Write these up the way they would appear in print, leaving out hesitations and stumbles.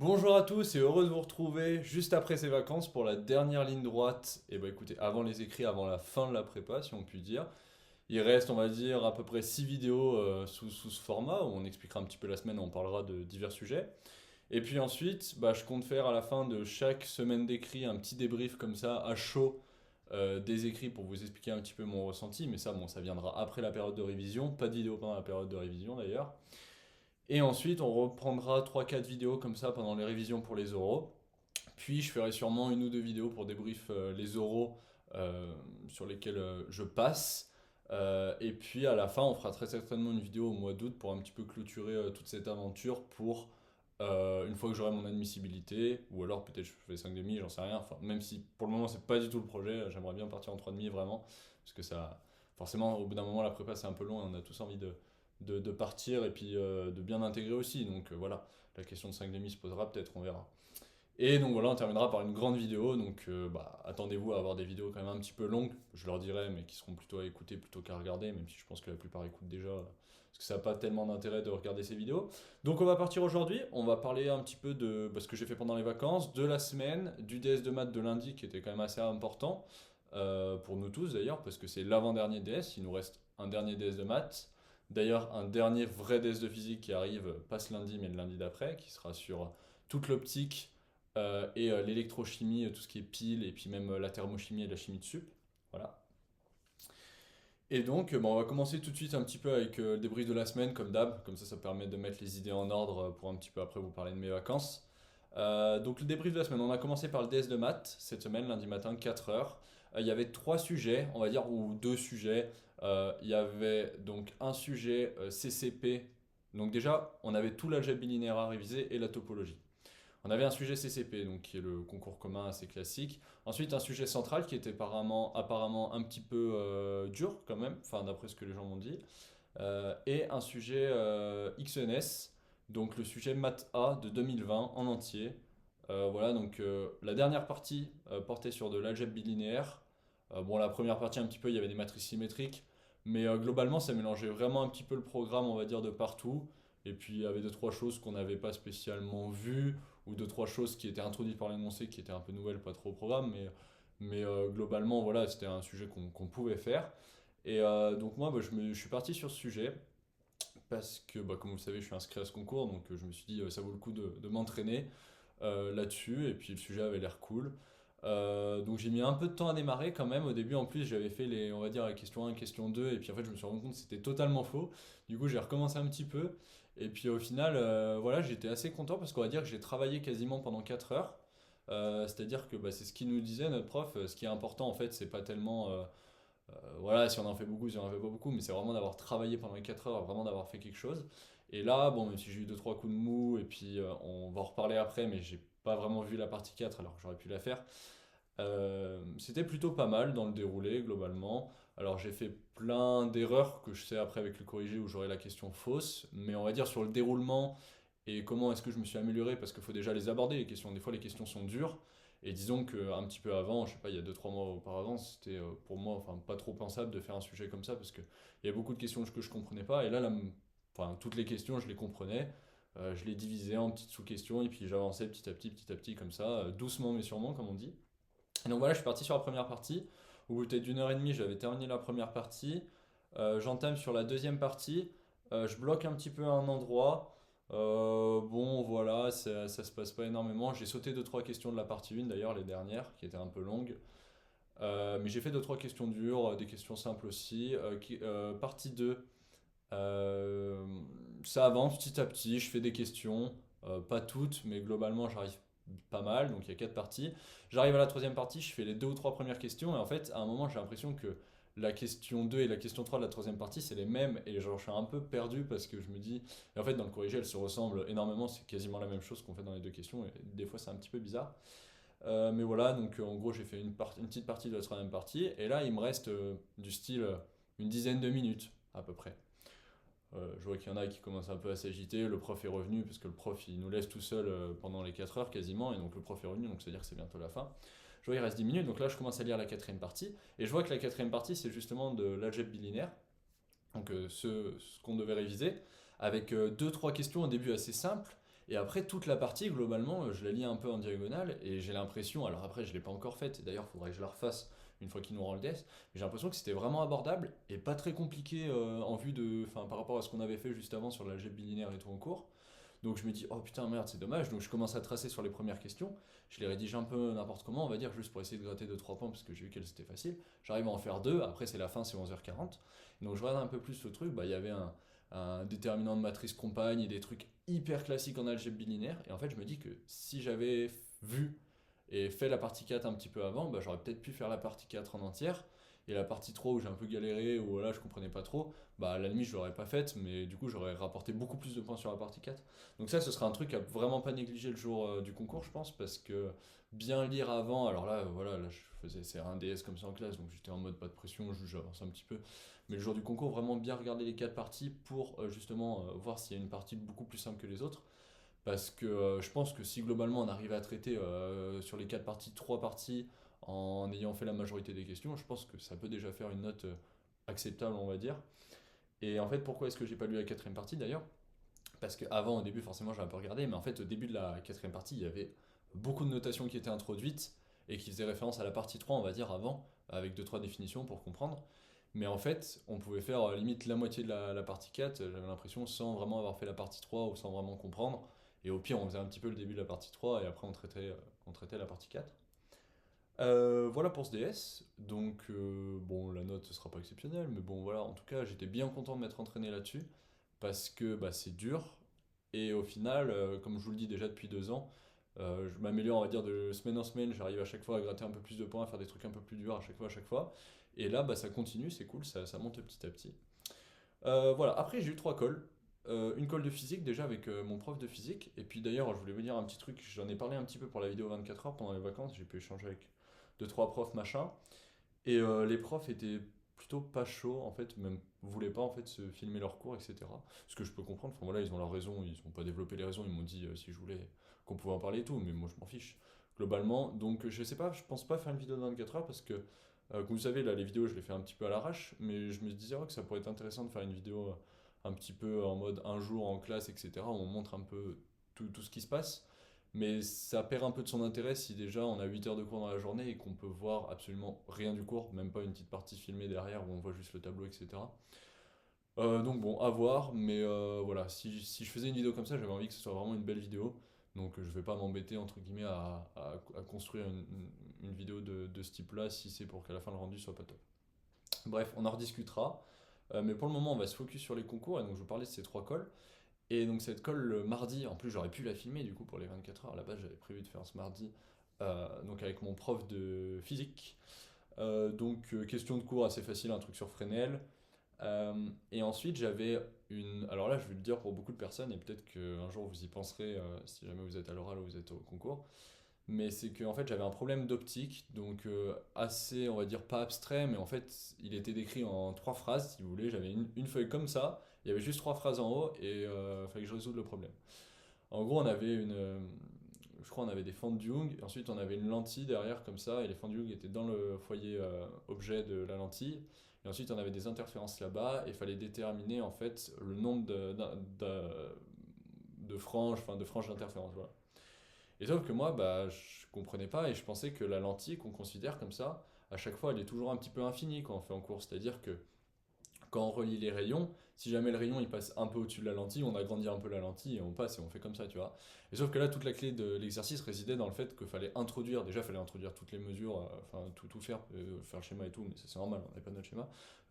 Bonjour à tous et heureux de vous retrouver juste après ces vacances pour la dernière ligne droite. Et bah écoutez, avant les écrits, avant la fin de la prépa, si on peut dire. Il reste, on va dire, à peu près 6 vidéos sous ce format où on expliquera un petit peu la semaine, où on parlera de divers sujets. Et puis ensuite, bah, je compte faire à la fin de chaque semaine d'écrit un petit débrief comme ça, à chaud, des écrits pour vous expliquer un petit peu mon ressenti. Mais ça, bon, ça viendra après la période de révision. Pas de vidéo pendant la période de révision d'ailleurs. Et ensuite, on reprendra trois quatre vidéos comme ça pendant les révisions pour les oraux. Puis, je ferai sûrement une ou deux vidéos pour débrief les oraux sur lesquels je passe. Et puis, à la fin, on fera très certainement une vidéo au mois d'août pour un petit peu clôturer toute cette aventure pour une fois que j'aurai mon admissibilité, ou alors peut-être je fais 5,5, j'en sais rien. Enfin, même si pour le moment, c'est pas du tout le projet, j'aimerais bien partir en 3,5 vraiment. Parce que ça, forcément, au bout d'un moment, la prépa c'est un peu long et on a tous envie de partir et puis de bien intégrer aussi. Donc voilà, la question de 5,5 se posera peut-être, on verra. Et donc voilà, on terminera par une grande vidéo. Donc bah, attendez-vous à avoir des vidéos quand même un petit peu longues, je leur dirai, mais qui seront plutôt à écouter plutôt qu'à regarder, même si je pense que la plupart écoutent déjà, parce que ça n'a pas tellement d'intérêt de regarder ces vidéos. Donc on va partir aujourd'hui, on va parler un petit peu de ce que j'ai fait pendant les vacances, de la semaine, du DS de maths de lundi qui était quand même assez important, pour nous tous d'ailleurs, parce que c'est l'avant-dernier DS, il nous reste un dernier DS de maths. D'ailleurs, un dernier vrai DS de physique qui arrive, pas ce lundi, mais le lundi d'après, qui sera sur toute l'optique et l'électrochimie, tout ce qui est piles, et puis même la thermochimie et la chimie de sup. Voilà. Et donc, bon, on va commencer tout de suite un petit peu avec le débrief de la semaine, comme d'hab. Comme ça permet de mettre les idées en ordre pour un petit peu après vous parler de mes vacances. Donc, le débrief de la semaine, on a commencé par le DS de maths cette semaine, lundi matin, 4 heures. Il y avait trois sujets, on va dire, ou deux sujets. Il y avait donc un sujet CCP. Donc, déjà, on avait tout l'algèbre bilinéaire à réviser et la topologie. On avait un sujet CCP, donc qui est le concours commun assez classique. Ensuite, un sujet central qui était apparemment un petit peu dur quand même, enfin d'après ce que les gens m'ont dit. Et un sujet XNS, donc le sujet Math A de 2020 en entier. Voilà, donc la dernière partie portait sur de l'algèbre bilinéaire. Bon, la première partie un petit peu, il y avait des matrices symétriques, mais globalement, ça mélangeait vraiment un petit peu le programme, on va dire, de partout. Et puis, il y avait deux, trois choses qu'on n'avait pas spécialement vues, ou deux, trois choses qui étaient introduites par l'énoncé, qui étaient un peu nouvelles, pas trop au programme, mais globalement, voilà, c'était un sujet qu'on pouvait faire. Et donc, moi, bah, je suis parti sur ce sujet, parce que, bah, comme vous le savez, je suis inscrit à ce concours, donc je me suis dit, ça vaut le coup de m'entraîner là-dessus, et puis le sujet avait l'air cool. Donc j'ai mis un peu de temps à démarrer quand même. Au début, en plus, j'avais fait les, on va dire, la question 1, question 2, et puis en fait, je me suis rendu compte que c'était totalement faux. Du coup, j'ai recommencé un petit peu, et puis au final, voilà, j'étais assez content parce qu'on va dire que j'ai travaillé quasiment pendant 4 heures. C'est-à-dire que bah, c'est ce qu'il nous disait, notre prof. Ce qui est important, en fait, c'est pas tellement voilà, si on en fait beaucoup, si on en fait pas beaucoup, mais c'est vraiment d'avoir travaillé pendant les 4 heures, vraiment d'avoir fait quelque chose. Et là, bon, même si j'ai eu deux trois coups de mou, et puis on va en reparler après, mais j'ai pas vraiment vu la partie 4 alors que j'aurais pu la faire. C'était plutôt pas mal dans le déroulé, globalement. Alors j'ai fait plein d'erreurs que je sais après avec le corrigé où j'aurai la question fausse, mais on va dire sur le déroulement et comment est-ce que je me suis amélioré, parce qu'il faut déjà les aborder, les questions. Des fois, les questions sont dures. Et disons qu'un petit peu avant, je sais pas, il y a deux trois mois auparavant, c'était pour moi enfin, pas trop pensable de faire un sujet comme ça, parce qu'il y a beaucoup de questions que je comprenais pas. Et là, enfin, toutes les questions, je les comprenais. Je les divisais en petites sous-questions, et puis j'avançais petit à petit, comme ça, doucement mais sûrement, comme on dit. Et donc voilà, je suis parti sur la première partie. Au bout peut-être d'une heure et demie, j'avais terminé la première partie. J'entame sur la deuxième partie. Je bloque un petit peu à un endroit. Bon, voilà, ça se passe pas énormément. J'ai sauté deux trois questions de la partie 1 d'ailleurs, les dernières, qui étaient un peu longues. Mais j'ai fait deux trois questions dures, des questions simples aussi. Partie 2, euh, ça avance petit à petit. Je fais des questions, pas toutes, mais globalement, j'arrive pas mal. Donc il y a quatre parties. J'arrive à la troisième partie, je fais les deux ou trois premières questions. Et en fait, à un moment, j'ai l'impression que la question 2 et la question 3 de la troisième partie, c'est les mêmes. Et genre, je suis un peu perdu parce que je me dis. Et en fait, dans le corrigé, elles se ressemblent énormément. C'est quasiment la même chose qu'on fait dans les deux questions. Et des fois, c'est un petit peu bizarre. Mais voilà, donc en gros, j'ai fait une petite partie de la troisième partie. Et là, il me reste du style une dizaine de minutes à peu près. Je vois qu'il y en a qui commencent un peu à s'agiter. Le prof est revenu parce que le prof il nous laisse tout seul pendant les 4 heures quasiment. Et donc le prof est revenu, donc c'est-à-dire que c'est bientôt la fin. Je vois qu'il reste 10 minutes, donc là je commence à lire la quatrième partie. Et je vois que la quatrième partie c'est justement de l'algèbre bilinéaire, donc ce qu'on devait réviser, avec deux trois questions au début assez simples. Et après, toute la partie, globalement, je la lis un peu en diagonale et j'ai l'impression, alors après, je l'ai pas encore faite, et d'ailleurs, il faudrait que je la refasse une fois qu'il nous rend le DS, mais j'ai l'impression que c'était vraiment abordable et pas très compliqué en vue de, enfin, par rapport à ce qu'on avait fait juste avant sur l'algèbre bilinéaire et tout en cours. Donc je me dis, oh putain, merde, c'est dommage. Donc je commence à tracer sur les premières questions. Je les rédige un peu n'importe comment, on va dire, juste pour essayer de gratter 2-3 points, parce que j'ai vu qu'elles étaient faciles. J'arrive à en faire deux, après c'est la fin, c'est 11h40. Donc je regarde un peu plus le truc, bah, il y avait un déterminant de matrice compagne et des trucs hyper classiques en algèbre bilinéaire. Et en fait, je me dis que si j'avais vu et fait la partie 4 un petit peu avant, bah, j'aurais peut-être pu faire la partie 4 en entière. Et la partie 3 où j'ai un peu galéré, où voilà, je comprenais pas trop, bah à la limite je l'aurais pas faite, mais du coup j'aurais rapporté beaucoup plus de points sur la partie 4. Donc ça, ce sera un truc à vraiment pas négliger le jour du concours, je pense, parce que bien lire avant, alors là, voilà, là je faisais c'est un DS comme ça en classe, donc j'étais en mode pas de pression, j'avance un petit peu. Mais le jour du concours, vraiment bien regarder les 4 parties pour justement voir s'il y a une partie beaucoup plus simple que les autres. Parce que je pense que si globalement on arrive à traiter sur les 4 parties, 3 parties, en ayant fait la majorité des questions, je pense que ça peut déjà faire une note acceptable, on va dire. Et en fait, pourquoi est-ce que j'ai pas lu la quatrième partie d'ailleurs? Parce qu'avant, au début, forcément, j'ai un peu regardé, mais en fait, au début de la quatrième partie, il y avait beaucoup de notations qui étaient introduites et qui faisaient référence à la partie 3, on va dire, avant, avec deux trois définitions pour comprendre. Mais en fait, on pouvait faire limite la moitié de la partie 4, j'avais l'impression, sans vraiment avoir fait la partie 3 ou sans vraiment comprendre. Et au pire, on faisait un petit peu le début de la partie 3 et après, on traitait la partie 4. Voilà pour ce DS. Donc, bon, la note ne sera pas exceptionnelle, mais bon, voilà, en tout cas, j'étais bien content de m'être entraîné là-dessus parce que bah, c'est dur. Et au final, comme je vous le dis déjà depuis 2 ans, je m'améliore, on va dire, de semaine en semaine. J'arrive à chaque fois à gratter un peu plus de points, à faire des trucs un peu plus durs à chaque fois, à chaque fois. Et là, bah, ça continue, c'est cool, ça monte petit à petit. Voilà, après, j'ai eu 3 calls. Une call de physique déjà avec mon prof de physique. Et puis d'ailleurs, je voulais vous dire un petit truc, j'en ai parlé un petit peu pour la vidéo 24 heures pendant les vacances. J'ai pu échanger avec 2-3 profs, machin. Et les profs étaient plutôt pas chauds, en fait, même voulaient pas en fait se filmer leurs cours, etc. Ce que je peux comprendre, enfin voilà, ils ont leur raison, ils n'ont pas développé les raisons, ils m'ont dit si je voulais qu'on pouvait en parler et tout, mais moi je m'en fiche, globalement. Donc je sais pas, je pense pas faire une vidéo de 24 heures parce que, comme vous savez, là les vidéos je les fais un petit peu à l'arrache, mais je me disais ouais, que ça pourrait être intéressant de faire une vidéo un petit peu en mode un jour en classe, etc., où on montre un peu tout ce qui se passe. Mais ça perd un peu de son intérêt si déjà on a 8 heures de cours dans la journée et qu'on peut voir absolument rien du cours, même pas une petite partie filmée derrière où on voit juste le tableau, etc. Donc bon, à voir, mais voilà, si je faisais une vidéo comme ça, j'avais envie que ce soit vraiment une belle vidéo. Donc je vais pas m'embêter entre guillemets à construire une vidéo de ce type-là si c'est pour qu'à la fin le rendu soit pas top. Bref, on en rediscutera. Mais pour le moment, on va se focus sur les concours. Et donc je vous parlais de ces 3 calls. Et donc cette colle le mardi, en plus j'aurais pu la filmer du coup pour les 24 heures, à la base j'avais prévu de faire ce mardi, donc avec mon prof de physique. Question de cours assez facile, un truc sur Fresnel. Et ensuite j'avais une... Alors là je vais le dire pour beaucoup de personnes et peut-être qu'un jour vous y penserez si jamais vous êtes à l'oral ou vous êtes au concours. Mais c'est que en fait j'avais un problème d'optique, donc assez, on va dire, pas abstrait, mais en fait il était décrit en 3 phrases, si vous voulez. J'avais une feuille comme ça, il y avait juste 3 phrases en haut et il fallait que je résolve le problème. En gros, on avait je crois on avait des fentes Young, et ensuite on avait une lentille derrière comme ça, et les fentes Young étaient dans le foyer objet de la lentille. Et ensuite on avait des interférences là-bas, et il fallait déterminer en fait le nombre de franges, enfin de franges d'interférence. Voilà. Et sauf que moi, bah, je comprenais pas et je pensais que la lentille qu'on considère comme ça, à chaque fois, elle est toujours un petit peu infinie quand on fait en cours. C'est-à-dire que quand on relie les rayons, si jamais le rayon il passe un peu au-dessus de la lentille, on agrandit un peu la lentille et on passe et on fait comme ça, tu vois. Et sauf que là, toute la clé de l'exercice résidait dans le fait qu'il fallait introduire, déjà, il fallait introduire toutes les mesures, enfin, tout faire, faire le schéma et tout, mais ça c'est normal, on n'avait pas notre schéma,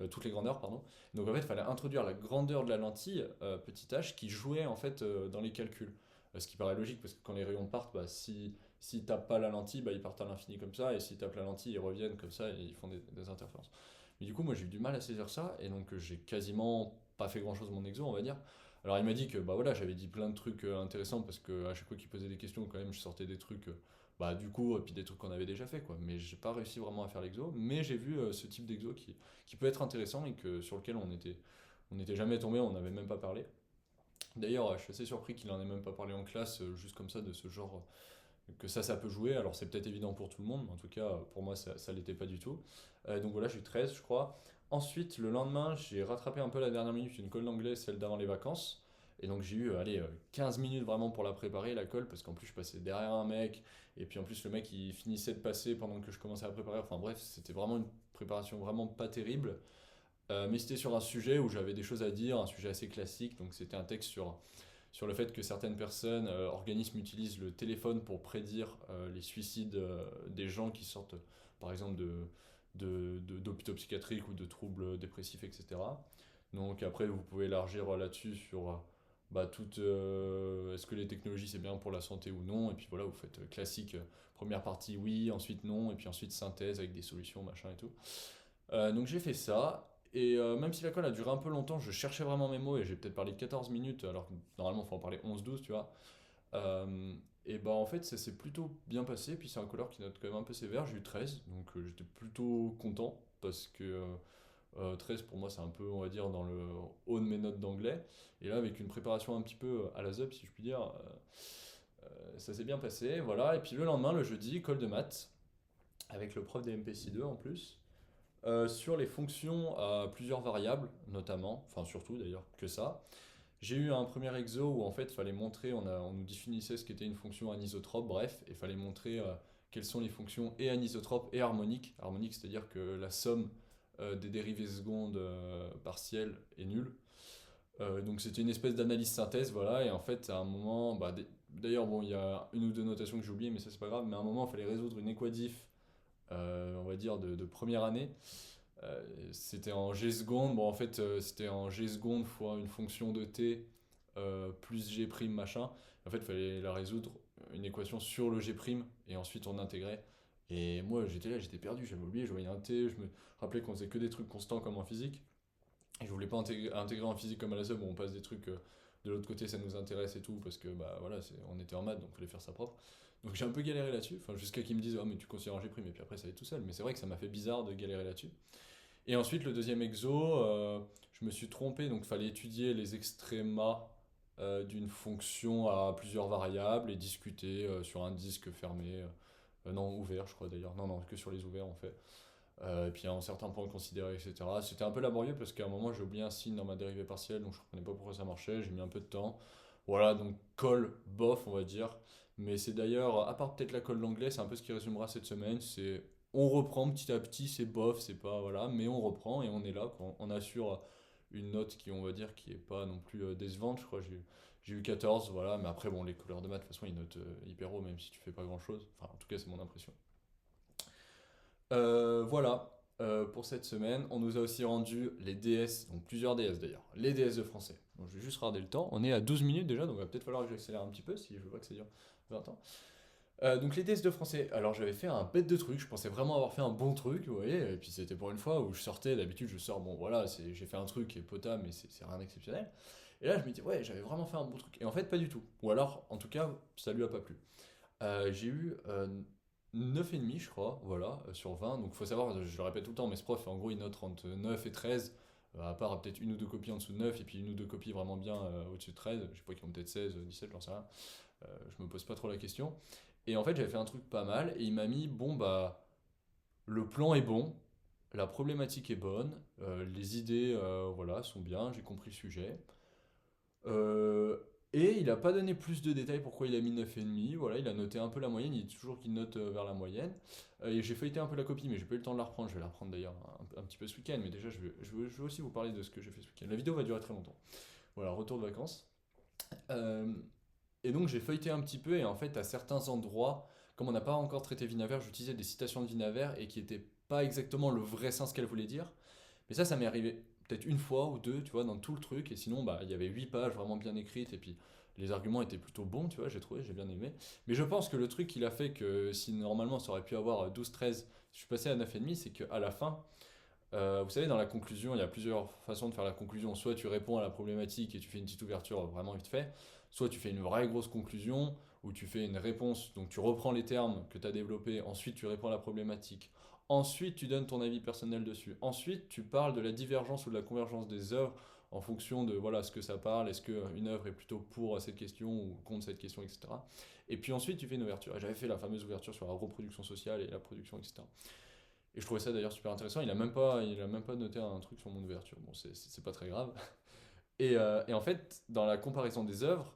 toutes les grandeurs, pardon. Donc en fait, il fallait introduire la grandeur de la lentille, petit h, qui jouait en fait dans les calculs. Ce qui paraît logique parce que quand les rayons partent, bah, s'ils tapent pas la lentille, bah, ils partent à l'infini comme ça, et s'ils tapent la lentille, ils reviennent comme ça et ils font des interférences. Mais du coup, moi j'ai eu du mal à saisir ça, et donc j'ai quasiment pas fait grand chose mon exo, on va dire. Alors il m'a dit que bah voilà, j'avais dit plein de trucs intéressants parce que à chaque fois qu'il posait des questions, quand même, je sortais des trucs bah, du coup, et puis des trucs qu'on avait déjà fait, quoi. Mais j'ai pas réussi vraiment à faire l'exo, mais j'ai vu ce type d'exo qui peut être intéressant et sur lequel on n'était jamais tombé, on n'avait même pas parlé. D'ailleurs, je suis assez surpris qu'il en ait même pas parlé en classe, juste comme ça, de ce genre, que ça peut jouer. Alors c'est peut-être évident pour tout le monde, mais en tout cas pour moi ça l'était pas du tout. Donc voilà, j'ai eu 13 je crois. Ensuite, le lendemain, j'ai rattrapé un peu la dernière minute, une colle d'anglais, celle d'avant les vacances. Et donc j'ai eu, allez, 15 minutes vraiment pour la préparer, la colle, parce qu'en plus je passais derrière un mec, et puis en plus le mec il finissait de passer pendant que je commençais à préparer. Enfin bref, c'était vraiment une préparation vraiment pas terrible. Mais c'était sur un sujet où j'avais des choses à dire, un sujet assez classique. Donc c'était un texte sur le fait que certaines personnes, organismes utilisent le téléphone pour prédire les suicides des gens qui sortent, par exemple, d'hôpitaux psychiatriques ou de troubles dépressifs, etc. Donc après, vous pouvez élargir là-dessus sur est-ce que les technologies c'est bien pour la santé ou non. Et puis voilà, vous faites classique, première partie oui, ensuite non, et puis ensuite synthèse avec des solutions, machin et tout. Donc j'ai fait ça. Et même si la colle a duré un peu longtemps, je cherchais vraiment mes mots et j'ai peut-être parlé 14 minutes alors que normalement il faut en parler 11-12, tu vois. Euh, et bah en fait ça s'est plutôt bien passé. Puis c'est un color qui note quand même un peu sévère, j'ai eu 13, donc j'étais plutôt content parce que 13 pour moi c'est un peu, on va dire, dans le haut de mes notes d'anglais. Et là avec une préparation un petit peu à la ZUP si je puis dire, ça s'est bien passé. Voilà. Et puis le lendemain, le jeudi, colle de maths avec le prof des MPC2 en plus. Sur les fonctions à plusieurs variables, notamment, enfin surtout d'ailleurs que ça. J'ai eu un premier exo où en fait il fallait montrer, on nous définissait ce qu'était une fonction anisotrope, bref, il fallait montrer quelles sont les fonctions et anisotropes et harmoniques. Harmonique, c'est-à-dire que la somme des dérivées secondes partielles est nulle. Donc c'était une espèce d'analyse synthèse, voilà, et en fait à un moment, d'ailleurs bon, il y a une ou deux notations que j'ai oubliées, mais ça c'est pas grave, mais à un moment il fallait résoudre une équadif, on va dire de première année. C'était en g secondes. Bon, en fait, c'était en g secondes fois une fonction de t plus g prime machin. En fait, il fallait la résoudre, une équation sur le g prime, et ensuite on intégrait. Et moi, j'étais là, j'étais perdu, j'avais oublié, je voyais un t, je me rappelais qu'on faisait que des trucs constants comme en physique. Et je voulais pas intégrer en physique comme à la sub où on passe des trucs de l'autre côté, ça nous intéresse et tout, parce que bah voilà, on était en maths, donc il fallait faire ça propre. Donc j'ai un peu galéré là-dessus, enfin, jusqu'à qu'ils me disent, oh, mais tu considères en g prime, et puis après ça allait tout seul. Mais c'est vrai que ça m'a fait bizarre de galérer là-dessus. Et ensuite, le deuxième exo, je me suis trompé, donc il fallait étudier les extrémas d'une fonction à plusieurs variables et discuter sur un disque fermé, non, ouvert, je crois d'ailleurs, non, non, que sur les ouverts en fait. Et puis un certain point considéré, etc. C'était un peu laborieux parce qu'à un moment j'ai oublié un signe dans ma dérivée partielle, donc je ne comprenais pas pourquoi ça marchait, j'ai mis un peu de temps. Voilà, donc colle, bof, on va dire. Mais c'est d'ailleurs, à part peut-être la colle d'anglais, c'est un peu ce qui résumera cette semaine. C'est on reprend petit à petit, c'est bof, c'est pas voilà, mais on reprend et on est là. On assure une note qui, on va dire, qui est pas non plus décevante. Je crois que j'ai eu 14, voilà. Mais après, bon, les couleurs de maths, de toute façon, ils notent hyper haut, même si tu fais pas grand-chose. Enfin, en tout cas, c'est mon impression. Voilà pour cette semaine. On nous a aussi rendu les DS, donc plusieurs DS d'ailleurs, les DS de français. Donc je vais juste regarder le temps. On est à 12 minutes déjà, donc il va peut-être falloir que j'accélère un petit peu si je veux pas que ça dure 20 ans. Donc les DS de français, alors j'avais fait un bête de truc, je pensais vraiment avoir fait un bon truc, vous voyez, et puis c'était pour une fois où je sortais, d'habitude je sors, bon voilà, j'ai fait un truc qui est potable, mais c'est rien d'exceptionnel. Et là je me dis, ouais, j'avais vraiment fait un bon truc, et en fait pas du tout. Ou alors, en tout cas, ça lui a pas plu. J'ai eu 9,5 je crois, voilà, sur 20. Donc faut savoir, je le répète tout le temps, mais ce prof, en gros, il note entre 9 et 13, à part peut-être une ou deux copies en dessous de 9, et puis une ou deux copies vraiment bien au-dessus de 13. Je sais pas, qui ont peut-être 16, 17, j'en sais rien. Je me pose pas trop la question. Et en fait, j'avais fait un truc pas mal, et il m'a mis, bon, bah, le plan est bon, la problématique est bonne, les idées, voilà, sont bien, j'ai compris le sujet. Euh, et il n'a pas donné plus de détails pourquoi il a mis 9,5. Voilà, il a noté un peu la moyenne. Il dit toujours qu'il note vers la moyenne. Et j'ai feuilleté un peu la copie, mais j'ai pas eu le temps de la reprendre. Je vais la reprendre d'ailleurs un petit peu ce week-end. Mais déjà, je veux aussi vous parler de ce que j'ai fait ce week-end. La vidéo va durer très longtemps. Voilà, retour de vacances. Euh, et donc, j'ai feuilleté un petit peu. Et en fait, à certains endroits, comme on n'a pas encore traité Vinaver, j'utilisais des citations de Vinaver et qui n'étaient pas exactement le vrai sens qu'elle voulait dire. Mais ça m'est arrivé peut-être une fois ou deux, tu vois, dans tout le truc. Et sinon, bah, il y avait 8 pages vraiment bien écrites. Et puis, les arguments étaient plutôt bons, tu vois, j'ai trouvé, j'ai bien aimé. Mais je pense que le truc qu'il a fait que si normalement ça aurait pu avoir 12-13, je suis passé à 9,5, c'est qu'à la fin, vous savez, dans la conclusion, il y a plusieurs façons de faire la conclusion. Soit tu réponds à la problématique et tu fais une petite ouverture vraiment vite fait. Soit tu fais une vraie grosse conclusion où tu fais une réponse. Donc tu reprends les termes que tu as développés. Ensuite, tu réponds à la problématique. Ensuite, tu donnes ton avis personnel dessus. Ensuite, tu parles de la divergence ou de la convergence des œuvres en fonction de voilà ce que ça parle. Est-ce qu'une œuvre est plutôt pour cette question ou contre cette question, etc. Et puis ensuite, tu fais une ouverture. Et j'avais fait la fameuse ouverture sur la reproduction sociale et la production, etc. Et je trouvais ça d'ailleurs super intéressant. Il a même pas noté un truc sur mon ouverture. Bon, c'est pas très grave. Et en fait, dans la comparaison des œuvres,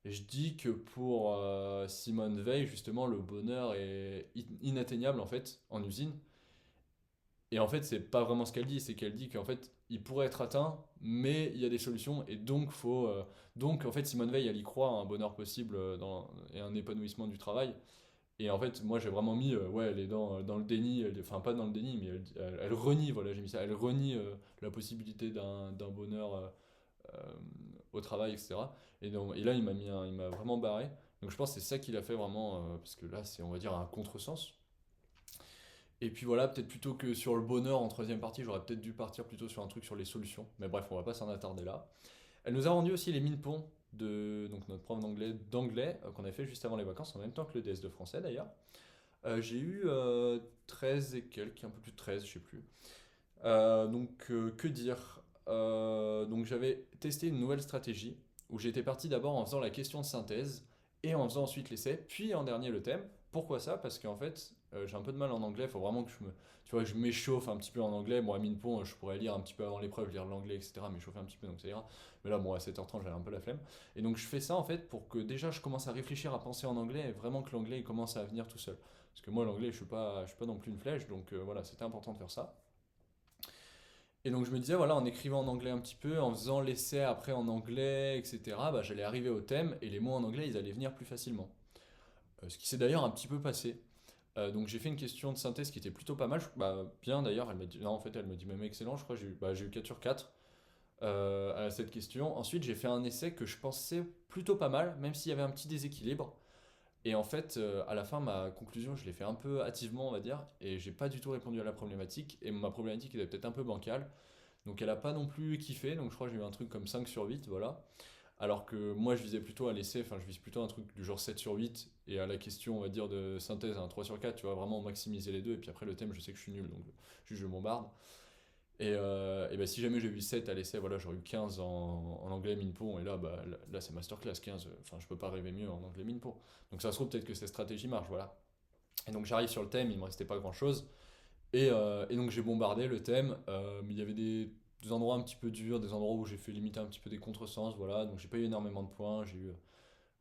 je dis que pour Simone Veil, justement, le bonheur est inatteignable en fait en usine. Et en fait, c'est pas vraiment ce qu'elle dit, c'est qu'elle dit qu'en fait, il pourrait être atteint, mais il y a des solutions, et donc donc en fait, Simone Veil, elle y croit à un bonheur possible et un épanouissement du travail. Et en fait, moi, j'ai vraiment mis, ouais, elle est dans le déni, enfin pas dans le déni, mais elle renie, voilà, j'ai mis ça, elle renie la possibilité d'un bonheur euh, au travail, etc. Et là, il m'a vraiment barré. Donc je pense que c'est ça qu'il a fait vraiment, parce que là, c'est, on va dire, un contresens. Et puis voilà, peut-être plutôt que sur le bonheur en troisième partie, j'aurais peut-être dû partir plutôt sur un truc sur les solutions. Mais bref, on va pas s'en attarder là. Elle nous a rendu aussi les mine-ponts de donc notre prof d'anglais qu'on a fait juste avant les vacances, en même temps que le DS de français d'ailleurs. J'ai eu 13 et quelques, un peu plus de 13, je sais plus. Que dire. Donc j'avais testé une nouvelle stratégie où j'étais parti d'abord en faisant la question de synthèse et en faisant ensuite l'essai, puis en dernier le thème. Pourquoi ça? Parce qu'en fait, j'ai un peu de mal en anglais, il faut vraiment que tu vois, que je m'échauffe un petit peu en anglais. Bon, à Minpon, je pourrais lire un petit peu avant l'épreuve, lire l'anglais, etc., m'échauffer un petit peu, donc ça ira. Mais là, bon, à 7h30, j'avais un peu la flemme. Et donc je fais ça en fait pour que déjà je commence à réfléchir, à penser en anglais et vraiment que l'anglais il commence à venir tout seul. Parce que moi, l'anglais, je suis pas non plus une flèche, donc voilà, c'était important de faire ça. Et donc je me disais, voilà, en écrivant en anglais un petit peu, en faisant l'essai après en anglais, etc., bah, j'allais arriver au thème et les mots en anglais, ils allaient venir plus facilement. Ce qui s'est d'ailleurs un petit peu passé. Donc j'ai fait une question de synthèse qui était plutôt pas mal, bah, bien d'ailleurs, elle m'a dit, non en fait elle me dit même excellent, je crois, j'ai eu 4 sur 4 à cette question. Ensuite j'ai fait un essai que je pensais plutôt pas mal, même s'il y avait un petit déséquilibre. Et en fait, à la fin, ma conclusion, je l'ai fait un peu hâtivement, on va dire, et j'ai pas du tout répondu à la problématique, et ma problématique était peut-être un peu bancale. Donc elle a pas non plus kiffé, donc je crois que j'ai eu un truc comme 5 sur 8, voilà. Alors que moi je visais plutôt à l'essai, enfin je vise plutôt un truc du genre 7 sur 8, et à la question on va dire de synthèse un 3 sur 4, tu vois, vraiment maximiser les deux, et puis après le thème je sais que je suis nul, donc juste je bombarde. Et bah, si jamais j'ai eu 7 à l'essai, voilà, j'aurais eu 15 en anglais Minpo, et là, bah, là c'est masterclass 15, enfin je peux pas rêver mieux en anglais Minpo. Donc ça se trouve peut-être que cette stratégie marche, voilà. Et donc j'arrive sur le thème, il me restait pas grand chose. Et donc j'ai bombardé le thème, mais il y avait des endroits un petit peu durs, des endroits où j'ai fait limiter un petit peu des contresens, voilà. Donc j'ai pas eu énormément de points, j'ai eu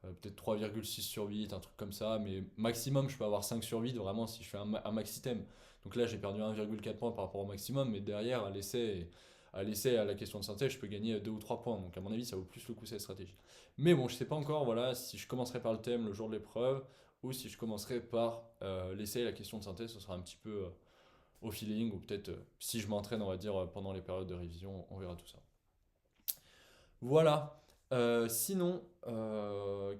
peut-être 3,6 sur 8, un truc comme ça, mais maximum je peux avoir 5 sur 8 vraiment si je fais un maxi thème. Donc là j'ai perdu 1,4 points par rapport au maximum, mais derrière à l'essai, à la question de synthèse, je peux gagner 2 ou 3 points. Donc à mon avis ça vaut plus le coup cette stratégie. Mais bon, je sais pas encore voilà, si je commencerai par le thème le jour de l'épreuve, ou si je commencerai par l'essai et la question de synthèse, ce sera un petit peu au feeling, ou peut-être si je m'entraîne, on va dire, pendant les périodes de révision, on verra tout ça. Voilà. Sinon,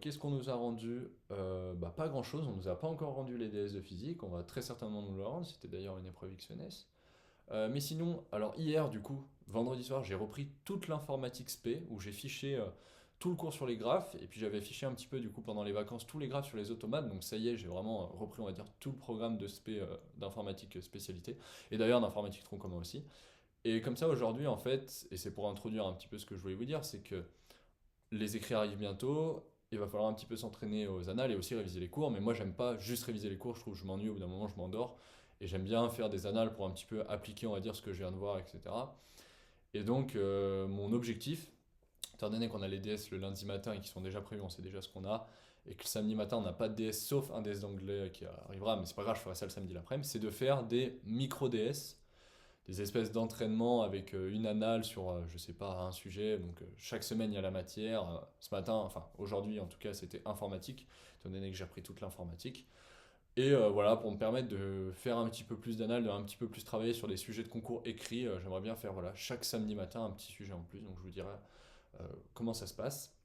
qu'est-ce qu'on nous a rendu? Bah, pas grand-chose, on nous a pas encore rendu les DS de physique, on va très certainement nous le rendre, c'était d'ailleurs une épreuve XFNS. Mais sinon, alors hier, du coup, vendredi soir, j'ai repris toute l'informatique SP, où j'ai fiché tout le cours sur les graphes, et puis j'avais fiché un petit peu, du coup, pendant les vacances, tous les graphes sur les automates, donc ça y est, j'ai vraiment repris, on va dire, tout le programme de SP, d'informatique spécialité, et d'ailleurs d'informatique tronc commun aussi. Et comme ça, aujourd'hui, en fait, et c'est pour introduire un petit peu ce que je voulais vous dire, c'est que les écrits arrivent bientôt, il va falloir un petit peu s'entraîner aux annales et aussi réviser les cours, mais moi, j'aime pas juste réviser les cours, je trouve que je m'ennuie, au bout d'un moment, je m'endors. Et j'aime bien faire des annales pour un petit peu appliquer, on va dire, ce que je viens de voir, etc. Et donc, mon objectif, étant donné qu'on a les DS le lundi matin et qui sont déjà prévus, on sait déjà ce qu'on a, et que le samedi matin, on n'a pas de DS sauf un DS d'anglais qui arrivera, mais c'est pas grave, je ferai ça le samedi l'après-midi, c'est de faire des micro-DS, des espèces d'entraînement avec une annale sur, je sais pas, un sujet. Donc chaque semaine, il y a la matière. Ce matin, enfin aujourd'hui en tout cas, c'était informatique, étant donné que j'ai appris toute l'informatique. Et voilà, pour me permettre de faire un petit peu plus d'anal, de un petit peu plus travailler sur des sujets de concours écrits, j'aimerais bien faire voilà, chaque samedi matin un petit sujet en plus, donc je vous dirai comment ça se passe.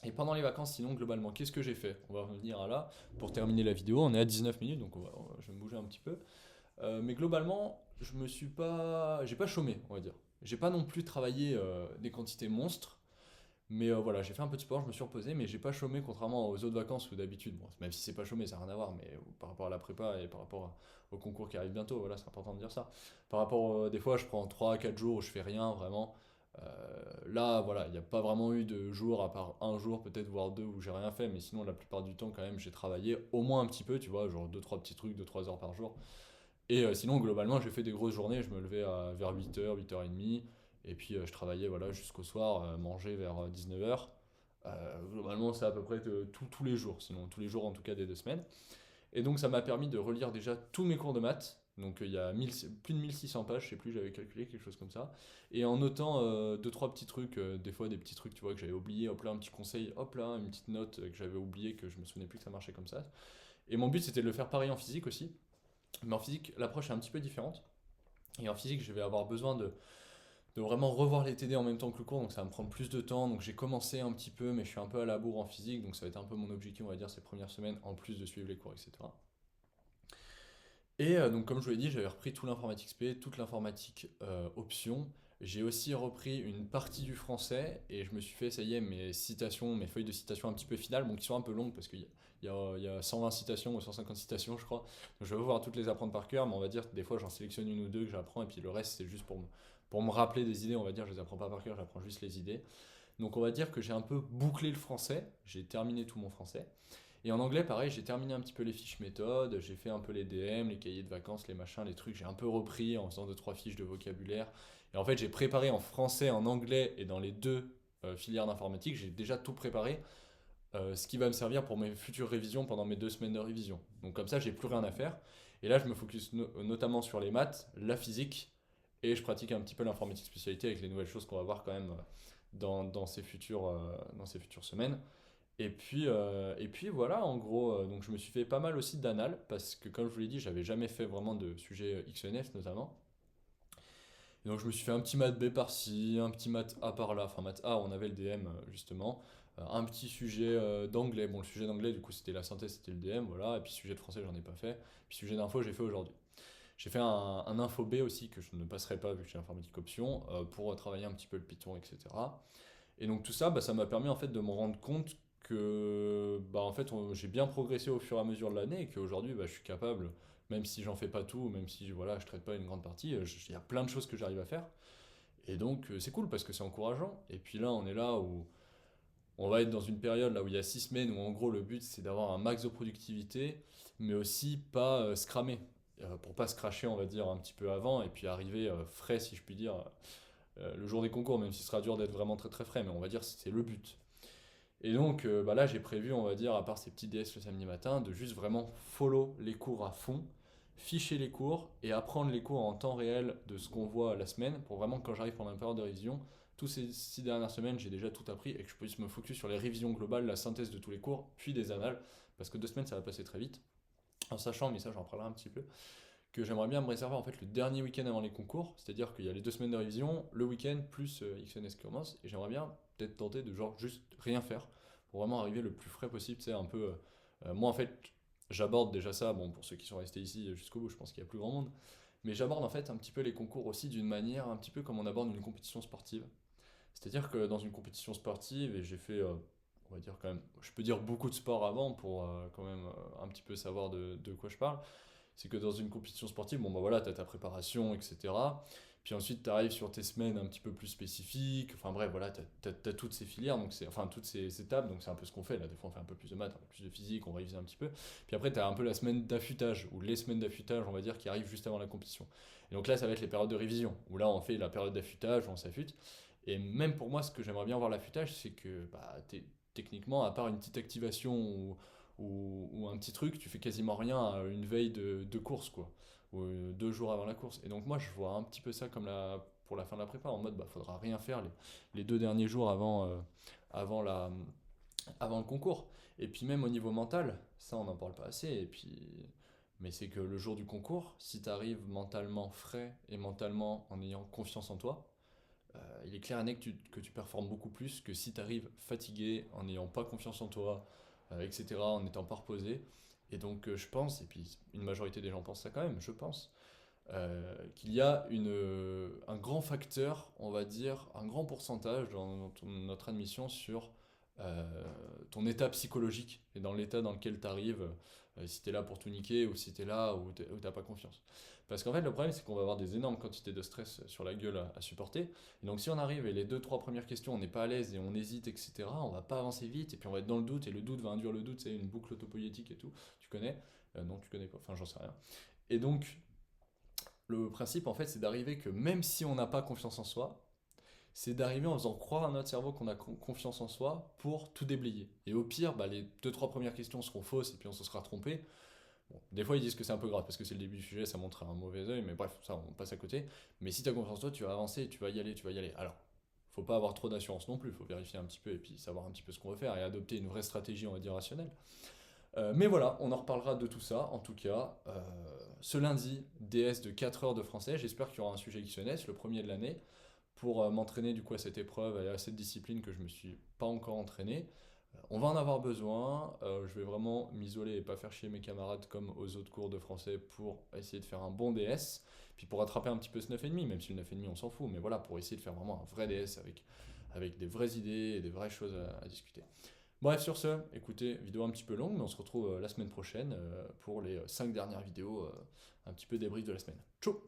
Et pendant les vacances, sinon, globalement, qu'est-ce que j'ai fait? On va revenir à là, pour terminer la vidéo, on est à 19 minutes, donc je vais me bouger un petit peu. Mais globalement, j'ai pas chômé, on va dire. J'ai pas non plus travaillé des quantités monstres, mais voilà, j'ai fait un peu de sport, je me suis reposé, mais j'ai pas chômé contrairement aux autres vacances où d'habitude, bon, même si c'est pas chômé, ça n'a rien à voir, mais par rapport à la prépa et par rapport au concours qui arrive bientôt, voilà, c'est important de dire ça. Par rapport, des fois, je prends 3 à 4 jours où je fais rien vraiment. Là, voilà, il n'y a pas vraiment eu de jour, à part un jour, peut-être, voire deux, où j'ai rien fait, mais sinon, la plupart du temps, quand même, j'ai travaillé au moins un petit peu, tu vois, genre deux trois petits trucs, deux trois heures par jour. Et sinon, globalement, j'ai fait des grosses journées. Je me levais vers 8h, 8h30. Et puis je travaillais voilà, jusqu'au soir, manger vers 19h. Globalement, c'est à peu près tous les jours, sinon tous les jours en tout cas des 2 semaines. Et donc ça m'a permis de relire déjà tous mes cours de maths. Donc il y a plus de 1600 pages, je sais plus, j'avais calculé quelque chose comme ça. Et en notant deux, trois petits trucs, des fois des petits trucs, tu vois, que j'avais oublié, hop là, un petit conseil, hop là, une petite note que j'avais oublié, que je me souvenais plus que ça marchait comme ça. Et mon but c'était de le faire pareil en physique aussi. Mais en physique, l'approche est un petit peu différente. Et en physique, je vais avoir besoin de vraiment revoir les TD en même temps que le cours, donc ça va me prendre plus de temps. Donc j'ai commencé un petit peu, mais je suis un peu à la bourre en physique, donc ça va être un peu mon objectif, on va dire, ces premières semaines, en plus de suivre les cours, etc. Et donc comme je vous l'ai dit, j'avais repris tout l'informatique SP, toute l'informatique option. J'ai aussi repris une partie du français et je me suis fait, ça y est, mes citations, mes feuilles de citation un petit peu finales, bon qui sont un peu longues parce qu'il y a 120 citations ou 150 citations je crois. Donc je vais pouvoir toutes les apprendre par cœur, mais on va dire que des fois j'en sélectionne une ou deux que j'apprends et puis le reste c'est juste pour me rappeler des idées, on va dire, je les apprends pas par cœur, j'apprends juste les idées. Donc on va dire que j'ai un peu bouclé le français, j'ai terminé tout mon français. Et en anglais, pareil, j'ai terminé un petit peu les fiches méthodes, j'ai fait un peu les DM, les cahiers de vacances, les machins, les trucs, j'ai un peu repris en faisant deux trois fiches de vocabulaire. Et en fait, j'ai préparé en français, en anglais et dans les deux filières d'informatique, j'ai déjà tout préparé, ce qui va me servir pour mes futures révisions pendant mes 2 semaines de révision. Donc comme ça, j'ai plus rien à faire. Et là, je me focus notamment sur les maths, la physique, et je pratique un petit peu l'informatique spécialité avec les nouvelles choses qu'on va voir quand même dans ces futures semaines. Et puis voilà, en gros, donc je me suis fait pas mal aussi d'anal, parce que comme je vous l'ai dit, j'avais jamais fait vraiment de sujet XNF notamment. Et donc je me suis fait un petit maths B par-ci, un petit maths A par-là, enfin maths A, on avait le DM justement, un petit sujet d'anglais, bon le sujet d'anglais du coup c'était la synthèse, c'était le DM, voilà, et puis sujet de français j'en ai pas fait, puis sujet d'info j'ai fait aujourd'hui. J'ai fait un info B aussi que je ne passerai pas vu que j'ai informatique option, pour travailler un petit peu le Python, etc. Et donc tout ça, bah, ça m'a permis en fait de me rendre compte que bah, en fait, j'ai bien progressé au fur et à mesure de l'année et qu'aujourd'hui bah, je suis capable, même si j'en fais pas tout, même si voilà, je traite pas une grande partie, il y a plein de choses que j'arrive à faire. Et donc c'est cool parce que c'est encourageant. Et puis là, on est là où on va être dans une période là où il y a 6 semaines où en gros le but c'est d'avoir un max de productivité, mais aussi pas se cramer. Pour pas se cracher, on va dire, un petit peu avant et puis arriver frais, si je puis dire, le jour des concours, même si ce sera dur d'être vraiment très très frais, mais on va dire que c'est le but. Et donc bah là j'ai prévu, on va dire, à part ces petits DS le samedi matin, de juste vraiment follow les cours à fond, ficher les cours et apprendre les cours en temps réel de ce qu'on voit la semaine, pour vraiment que quand j'arrive pendant une période de révision, tous ces 6 dernières semaines j'ai déjà tout appris et que je puisse me focus sur les révisions globales, la synthèse de tous les cours, puis des annales, parce que 2 semaines ça va passer très vite, en sachant, mais ça j'en parlerai un petit peu, que j'aimerais bien me réserver en fait le dernier week-end avant les concours, c'est-à-dire qu'il y a les 2 semaines de révision, le week-end plus XNS qui commence, et j'aimerais bien peut-être tenter de genre juste rien faire pour vraiment arriver le plus frais possible, c'est un peu. Moi en fait, j'aborde déjà ça, bon pour ceux qui sont restés ici jusqu'au bout, je pense qu'il y a plus grand monde, mais j'aborde en fait un petit peu les concours aussi d'une manière un petit peu comme on aborde une compétition sportive. C'est-à-dire que dans une compétition sportive, et j'ai fait, on va dire quand même, je peux dire beaucoup de sport avant pour quand même un petit peu savoir de quoi je parle, c'est que dans une compétition sportive, bon bah voilà, tu as ta préparation, etc. Puis ensuite, tu arrives sur tes semaines un petit peu plus spécifiques. Enfin bref, voilà, tu as toutes ces filières, donc enfin toutes ces étapes, donc c'est un peu ce qu'on fait là. Des fois, on fait un peu plus de maths, un peu plus de physique, on révise un petit peu. Puis après, tu as un peu la semaine d'affûtage, ou les semaines d'affûtage, on va dire, qui arrivent juste avant la compétition. Et donc là, ça va être les périodes de révision, où là, on fait la période d'affûtage, où on s'affûte. Et même pour moi, ce que j'aimerais bien voir l'affûtage, c'est que bah, techniquement, à part une petite activation ou un petit truc, tu fais quasiment rien à une veille de course, quoi. Ou 2 jours avant la course. Et donc moi, je vois un petit peu ça comme pour la fin de la prépa, en mode, bah, faudra rien faire les 2 derniers jours avant, avant le concours. Et puis même au niveau mental, ça on n'en parle pas assez, mais c'est que le jour du concours, si tu arrives mentalement frais et mentalement en ayant confiance en toi, il est clair et net que tu performes beaucoup plus que si tu arrives fatigué, en n'ayant pas confiance en toi, etc., en n'étant pas reposé. Et donc je pense, et puis une majorité des gens pensent ça quand même, je pense, qu'il y a un grand facteur, on va dire, un grand pourcentage dans notre admission sur ton état psychologique et dans l'état dans lequel tu arrives, si tu es là pour tout niquer ou si tu es là où tu n'as pas confiance. Parce qu'en fait, le problème, c'est qu'on va avoir des énormes quantités de stress sur la gueule à supporter. Et donc, si on arrive et les deux, trois premières questions, on n'est pas à l'aise et on hésite, etc., on va pas avancer vite et puis on va être dans le doute et le doute va induire le doute, c'est une boucle autopoïétique et tout. Tu connais Non, tu connais pas, enfin, j'en sais rien. Et donc, le principe, en fait, c'est d'arriver que même si on n'a pas confiance en soi, c'est d'arriver en faisant croire à notre cerveau qu'on a confiance en soi pour tout déblayer. Et au pire, bah, les deux trois premières questions seront fausses et puis on se sera trompé. Bon, des fois, ils disent que c'est un peu grave parce que c'est le début du sujet, ça montre un mauvais œil, mais bref, ça, on passe à côté. Mais si tu as confiance en toi, tu vas avancer, tu vas y aller, tu vas y aller. Alors, faut pas avoir trop d'assurance non plus, faut vérifier un petit peu et puis savoir un petit peu ce qu'on veut faire et adopter une vraie stratégie, on va dire, rationnelle. Mais voilà, on en reparlera de tout ça. En tout cas, ce lundi, DS de 4 heures de français. J'espère qu'il y aura un sujet XNS, le premier de l'année, pour m'entraîner du coup à cette épreuve et à cette discipline que je me suis pas encore entraîné. On va en avoir besoin. Je vais vraiment m'isoler et pas faire chier mes camarades comme aux autres cours de français pour essayer de faire un bon DS. Puis pour rattraper un petit peu ce 9,5, même si le 9,5 on s'en fout, mais voilà, pour essayer de faire vraiment un vrai DS avec des vraies idées et des vraies choses à discuter. Bref, sur ce, écoutez, vidéo un petit peu longue, mais on se retrouve la semaine prochaine pour les 5 dernières vidéos, un petit peu débrief de la semaine. Ciao!